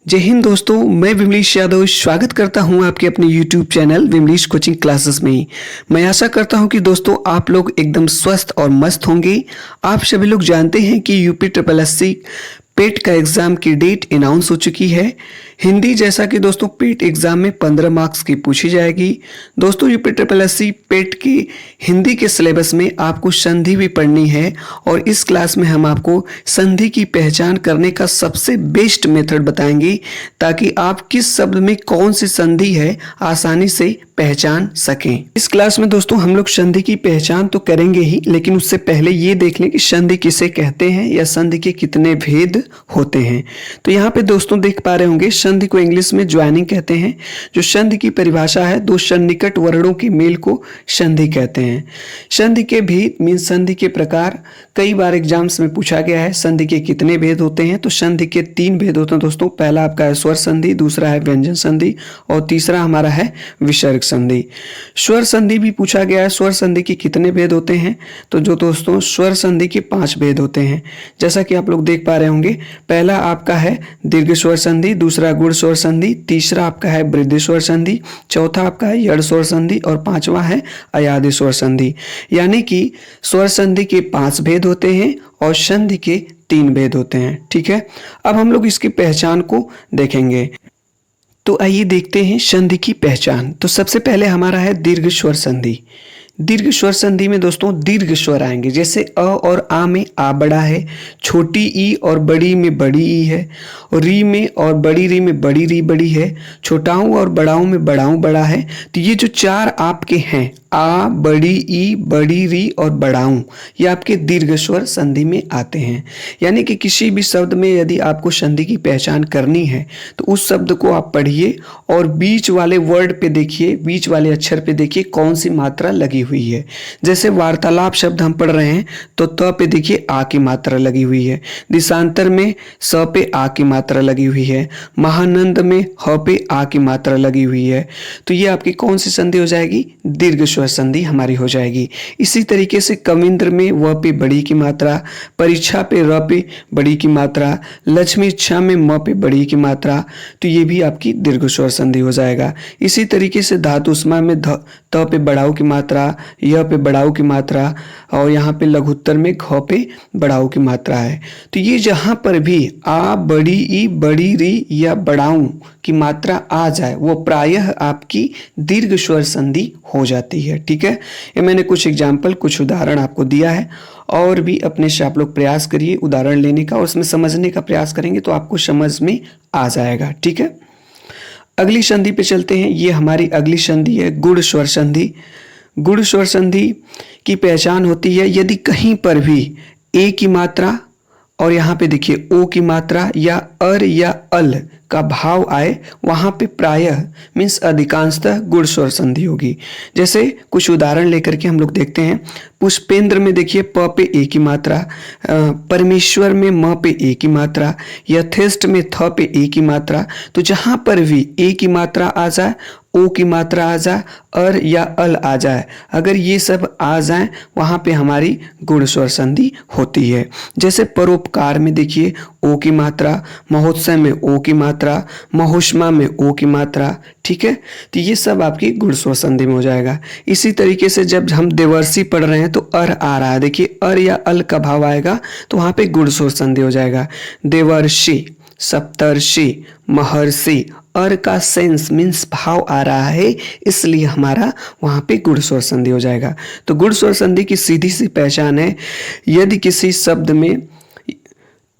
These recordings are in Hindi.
जय हिंद दोस्तों, मैं विमलेश यादव स्वागत करता हूं आपके अपने YouTube channel Vimlesh coaching classes में। मैं आशा करता हूं कि दोस्तों आप लोग एकदम स्वस्थ और मस्त होंगे। आप सभी लोग जानते हैं कि UPSSC पेट का एग्ज़ाम की डेट अनाउंस हो चुकी है। हिंदी जैसा कि दोस्तों पेट एग्ज़ाम में 15 मार्क्स की पूछी जाएगी। दोस्तों UPSSC पेट की हिंदी के सिलेबस में आपको संधि भी पढ़नी है और इस क्लास में हम आपको संधि की पहचान करने का सबसे बेस्ट मेथड बताएंगे ताकि आप किस शब्द में कौन सी संधि है आसानी से पहचान सकें। इस क्लास में दोस्तों हम लोग संधि की पहचान तो करेंगे ही, लेकिन उससे पहले ये देख लें कि संधि किसे कहते हैं या संधि के कितने भेद होते हैं। तो यहाँ पे दोस्तों देख पा रहे होंगे संधि को इंग्लिश में ज्वाइनिंग कहते हैं। जो संधि की परिभाषा है, दो सन्निकट वर्णों के मेल को संधि कहते हैं। संधि के भेद मीन्स संधि के प्रकार कई बार एग्जाम्स में पूछा गया है। संधि के कितने भेद होते हैं? तो संधि के 3 भेद होते हैं दोस्तों। पहला आपका है स्वर संधि, दूसरा है व्यंजन संधि और तीसरा हमारा है विसर्ग संधि। स्वर संधि भी पूछा गया है। स्वर संधि के कितने भेद होते हैं? तो जो दोस्तों स्वर संधि के 5 भेद होते हैं, जैसा कि आप लोग देख पा रहे होंगे। पहला आपका है दीर्घ स्वर संधि, दूसरा गुण स्वर संधि, तीसरा आपका है वृद्धि स्वर संधि, चौथा आपका है यड़ स्वर संधि और पांचवा है अयादि स्वर संधि। यानी कि स्वर संधि के 5 भेद होते हैं और संधि के 3 भेद होते हैं। ठीक है, अब हम लोग इसकी पहचान को देखेंगे। तो आइए देखते हैं संधि की पहचान। तो सबसे पहले हमारा है दीर्घ स्वर संधि। दीर्घ स्वर संधि में दोस्तों दीर्घ स्वर आएंगे, जैसे अ और आ में आ बड़ा है, छोटी ई और बड़ी में बड़ी ई है, और री में और बड़ी री में बड़ी री बड़ी है, छोटाऊ और बड़ाऊ में बड़ाऊ बड़ा है। तो ये जो 4 आपके हैं, आ, बड़ी ई, बड़ी री और बड़ाऊ, ये आपके दीर्घ स्वर संधि में आते हैं। यानी कि किसी भी शब्द में यदि आपको संधि की पहचान करनी है तो उस शब्द को आप पढ़िए और बीच वाले वर्ड पे देखिए, बीच वाले अक्षर पे देखिए कौन सी मात्रा लगी हुई है। जैसे वार्तालाप शब्द हम पढ़ रहे हैं तो त पे देखिए आ की मात्रा लगी हुई है, दिशांतर में स पे आ की मात्रा लगी हुई है, महानंद में ह पे आ की मात्रा लगी हुई है। तो ये आपकी कौन सी संधि हो जाएगी? दीर्घ स्वर संधि हमारी हो जाएगी। इसी तरीके से कविंद्र में व पे बड़ी की मात्रा, परीक्षा पे र पे बड़ी की मात्रा, लक्ष्मी इच्छा में म पे बड़ी की मात्रा, तो ये भी आपकी दीर्घ स्वर संधि हो जाएगा। इसी तरीके से धातुष्मा में त पे बड़ाऊ की मात्रा, य पे बड़ाऊ की मात्रा और यहाँ पे लघुत्तर में घ पे बड़ाऊ की मात्रा है। तो ये जहाँ पर भी आ, बड़ी ई, बड़ी री या बड़ाऊ की मात्रा आ जाए वो प्रायः आपकी दीर्घ स्वर संधि हो जाती है। ठीक है, ये मैंने कुछ एग्जाम्पल, कुछ उदाहरण आपको दिया है और भी अपने से आप लोग प्रयास करिए उदाहरण लेने का और उसमें समझने का प्रयास करेंगे तो आपको समझ में आ जाएगा। ठीक है, अगली संधि पे चलते हैं। ये हमारी अगली संधि है गुण स्वर संधि। गुण स्वर संधि की पहचान होती है यदि कहीं पर भी ए की मात्रा और यहाँ पे देखिए ओ की मात्रा या अर या अल का भाव आए, वहाँ पे प्रायः मीन्स अधिकांशतः गुण स्वर संधि होगी। जैसे कुछ उदाहरण लेकर के हम लोग देखते हैं। पुष्पेंद्र में देखिए प पे ए की मात्रा, परमेश्वर में म पे ए की मात्रा, यथेष्ट में थ पे ए की मात्रा। तो जहाँ पर भी ए की मात्रा आ जाए, ओ की मात्रा आ जाए, अर या अल आ जाए, अगर ये सब आ जाए वहाँ पे हमारी गुण स्वर संधि होती है। जैसे परोपकार में देखिए ओ की मात्रा, महोत्सव में ओ की मात्रा, महोष्मा में ओ की मात्रा। ठीक है, तो ये सब आपकी गुण स्वर संधि में हो जाएगा। इसी तरीके से जब हम देवर्षि पढ़ रहे हैं तो अर आ रहा है, देखिए अर या अल का भाव आएगा तो वहाँ पे गुण स्वर संधि हो जाएगा। देवर्षि, सप्तर्षि, महर्षि, अर का सेंस मीन्स भाव आ रहा है, इसलिए हमारा वहाँ पे गुण स्वर संधि हो जाएगा। तो गुण स्वर संधि की सीधी सी पहचान है यदि किसी शब्द में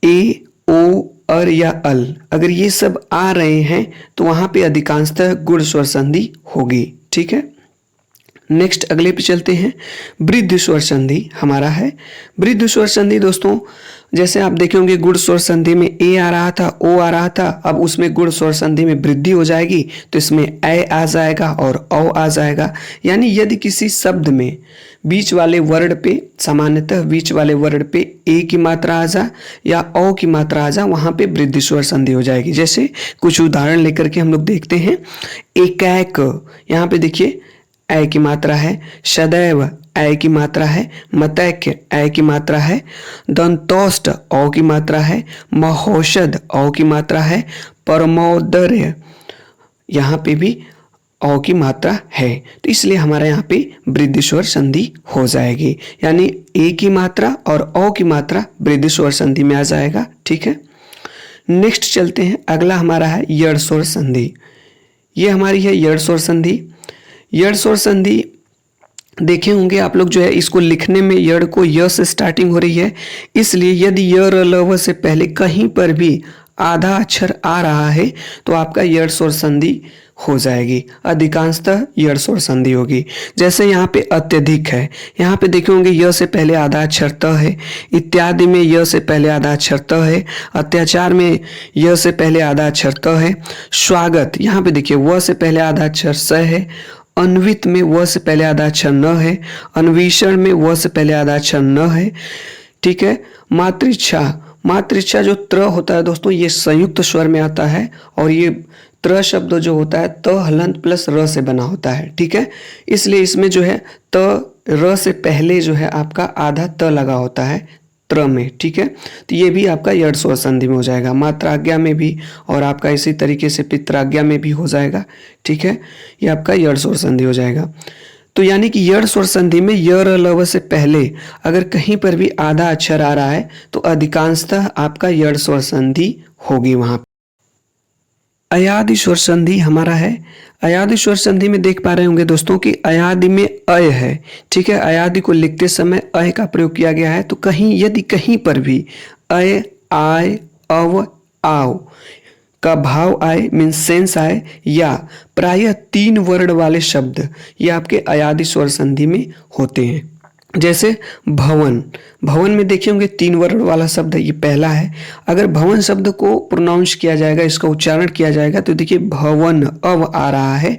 ए, ओ, अर या अल अगर ये सब आ रहे हैं तो वहाँ पे अधिकांशतः गुण स्वर संधि होगी। ठीक है, नेक्स्ट अगले पे चलते हैं। वृद्धि स्वर संधि हमारा है। वृद्धि स्वर संधि दोस्तों जैसे आप देखेंगे गुण स्वर संधि में ए आ रहा था, ओ आ रहा था, अब उसमें गुण स्वर संधि में वृद्धि हो जाएगी तो इसमें ए आ जाएगा और औ आ जाएगा। यानी यदि किसी शब्द में बीच वाले वर्ड पे, सामान्यतः बीच वाले वर्ड पे ए की मात्रा आ जा या औ की मात्रा आ जा, वहाँ पे वृद्धि स्वर संधि हो जाएगी। जैसे कुछ उदाहरण लेकर के हम लोग देखते हैं। एकैक, यहाँ पे देखिए ए की मात्रा है, सदैव ए की मात्रा है, मतैक्य ए की मात्रा है, दंतोष्ट औ की मात्रा है, महौषध औ की मात्रा है, परमोदर्य, यहाँ पे भी औ की मात्रा है, तो इसलिए हमारे यहाँ पे वृद्धि स्वर संधि हो जाएगी, यानी ए की मात्रा और औ की मात्रा वृद्धि स्वर संधि में आ जाएगा। ठीक है, नेक्स्ट चलते हैं। अगला हमारा है यड़ स्वर संधि। ये हमारी है यड़ स्वर संधि। यड़ स्वर संधि देखे होंगे आप लोग, जो है इसको लिखने में यड़ को य से स्टार्टिंग हो रही है, इसलिए यदि य र ल व से पहले कहीं पर भी आधा अक्षर आ रहा है तो आपका यड़ स्वर संधि हो जाएगी, अधिकांशतः यड़ स्वर संधि होगी। जैसे यहाँ पे अत्यधिक है, यहाँ पे देखे होंगे य से पहले आधा अक्षर त है, इत्यादि में य से पहले आधा अक्षर त है, अत्याचार में य से पहले आधा अक्षर त है, स्वागत यहाँ पे देखिए व से पहले आधा अक्षर स है, अन्वित में व से पहले आधा अक्षर न है, अन्वेषण में व से पहले आधा अक्षर न है। ठीक है, मातृच्छा, मातृच्छा जो त्र होता है दोस्तों, ये संयुक्त स्वर में आता है और ये त्र शब्द जो होता है त हलंत प्लस र से बना होता है। ठीक है, इसलिए इसमें जो है त र से पहले जो है आपका आधा त लगा होता है त्र में। ठीक है, तो ये भी आपका यड़ स्वर संधि में हो जाएगा, मात्राज्ञा में भी और आपका इसी तरीके से पित्राज्ञा में भी हो जाएगा। ठीक है, ये आपका यड़ स्वर संधि हो जाएगा। तो यानी कि यड़ स्वर संधि में य र ल व से पहले अगर कहीं पर भी आधा अक्षर आ रहा है तो अधिकांशतः आपका यड़ स्वर संधि होगी वहां। अयादि स्वर संधि हमारा है। अयादि स्वर संधि में देख पा रहे होंगे दोस्तों कि अयादि में अय है। ठीक है, अयादि को लिखते समय अय का प्रयोग किया गया है, तो कहीं यदि कहीं पर भी अय, आय, अव, आव का भाव आए, मीन्स सेंस आए, या प्रायः 3 वर्ण वाले शब्द ये आपके अयादि स्वर संधि में होते हैं। जैसे भवन, भवन में देखे होंगे 3 वर्ण वाला शब्द है, ये पहला है। अगर भवन शब्द को प्रोनाउंस किया जाएगा, इसका उच्चारण किया जाएगा, तो देखिए भवन अव आ रहा है।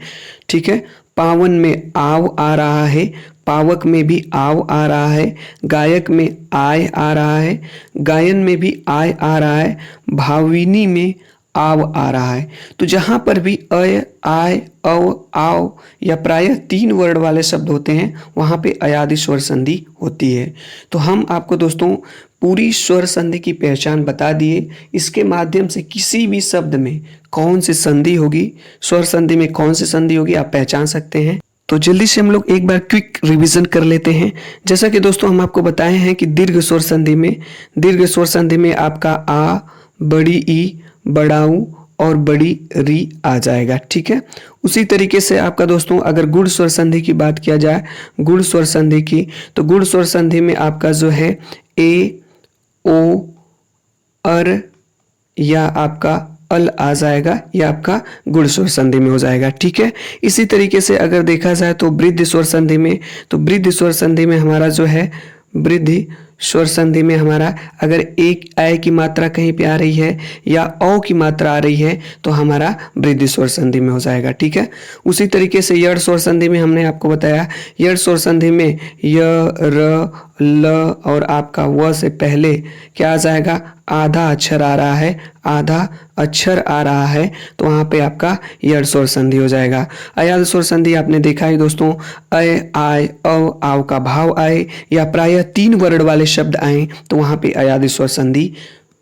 ठीक है, पावन में आव आ रहा है, पावक में भी आव आ रहा है, गायक में आय आ रहा है, गायन में भी आय आ रहा है, भाविनी में आव आ रहा है। तो जहां पर भी अय, आय, अव, आव या प्रायः 3 वर्ण वाले शब्द होते हैं वहां पे अयादि स्वर संधि होती है। तो हम आपको दोस्तों पूरी स्वर संधि की पहचान बता दिए। इसके माध्यम से किसी भी शब्द में कौन सी संधि होगी, स्वर संधि में कौन सी संधि होगी, आप पहचान सकते हैं। तो जल्दी से हम लोग एक बार क्विक रिवीजन कर लेते हैं। जैसा कि दोस्तों हम आपको बताए हैं कि दीर्घ स्वर संधि में, दीर्घ स्वर संधि में आपका आ, बड़ी ई, बड़ा ऊ और बड़ी री आ जाएगा। ठीक है, उसी तरीके से आपका दोस्तों अगर गुण स्वर संधि की बात किया जाए, गुण स्वर संधि की, तो गुण स्वर संधि में आपका जो है ए, ओ, अर या आपका अल आ जाएगा, यह आपका गुण स्वर संधि में हो जाएगा। ठीक है, इसी तरीके से अगर देखा जाए तो वृद्धि स्वर संधि में, तो वृद्धि स्वर संधि में हमारा जो है, वृद्धि स्वर संधि में हमारा अगर एक आय की मात्रा कहीं पे आ रही है या औ की मात्रा आ रही है तो हमारा वृद्धि स्वर संधि में हो जाएगा। ठीक है, उसी तरीके से यड़ स्वर संधि में हमने आपको बताया, यड़ स्वर संधि में य, र, ल और आपका व से पहले क्या आ जाएगा, आधा अक्षर आ रहा है, आधा अक्षर आ रहा है, तो वहां पे आपका यड़ स्वर संधि हो जाएगा। अयाद स्वर संधि आपने देखा है दोस्तों, अय, आय, अव, आव का भाव आए या प्रायः 3 वर्ण वाले शब्द आए तो वहां पे अयाद स्वर संधि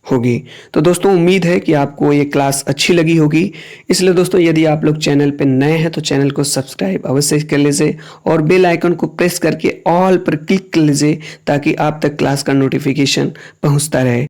होगी। तो दोस्तों उम्मीद है कि आपको ये क्लास अच्छी लगी होगी। इसलिए दोस्तों यदि आप लोग चैनल पे नए हैं तो चैनल को सब्सक्राइब अवश्य कर लीजिए और बेल आइकन को प्रेस करके ऑल पर क्लिक कर लीजिए ताकि आप तक क्लास का नोटिफिकेशन पहुंचता रहे।